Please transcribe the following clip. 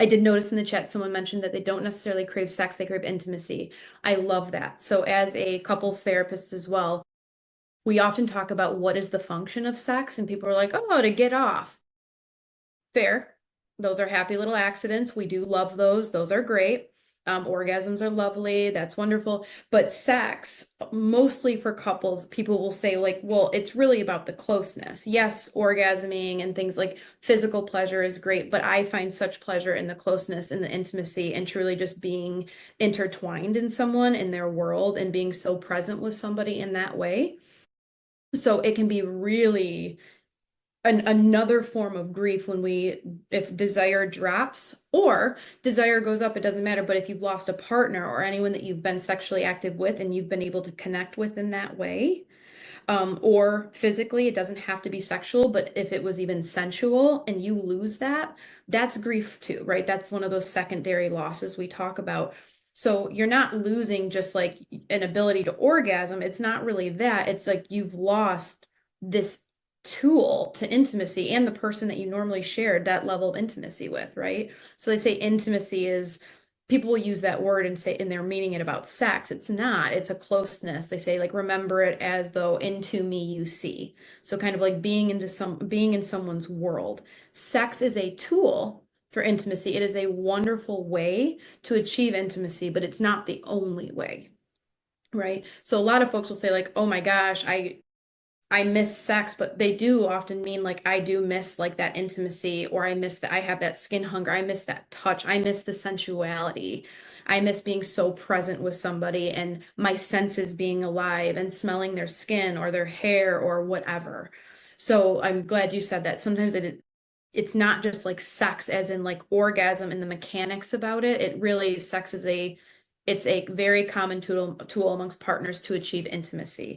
I did notice in the chat someone mentioned that they don't necessarily crave sex, they crave intimacy. I love that. So as a couples therapist as well, we often talk about what is the function of sex, and people are like, oh, to get off. Fair. Those are happy little accidents. We do love those. Those are great. Orgasms are lovely. That's wonderful. But sex, mostly for couples, people will say, like, well, it's really about the closeness. Yes, orgasming and things like physical pleasure is great, but I find such pleasure in the closeness and the intimacy and truly just being intertwined in someone in their world and being so present with somebody in that way. So it can be really another form of grief when if desire drops or desire goes up, it doesn't matter. But if you've lost a partner or anyone that you've been sexually active with and you've been able to connect with in that way, or physically, it doesn't have to be sexual, but if it was even sensual and you lose that, that's grief too, right? That's one of those secondary losses we talk about. So you're not losing just like an ability to orgasm. It's not really that. It's like you've lost this tool to intimacy and the person that you normally shared that level of intimacy with, right? So they say intimacy is people will use that word and say, and they're meaning it about sex. It's not, it's a closeness. They say, like, remember it as though into me you see. So kind of like being in someone's world. Sex is a tool for intimacy. It is a wonderful way to achieve intimacy, but it's not the only way. Right. So a lot of folks will say, like, oh my gosh, I miss sex, but they do often mean like I do miss like that intimacy, or I miss that I have that skin hunger. I miss that touch. I miss the sensuality. I miss being so present with somebody and my senses being alive and smelling their skin or their hair or whatever. So I'm glad you said that. Sometimes it's not just like sex as in like orgasm and the mechanics about it. It really sex is it's a very common tool amongst partners to achieve intimacy.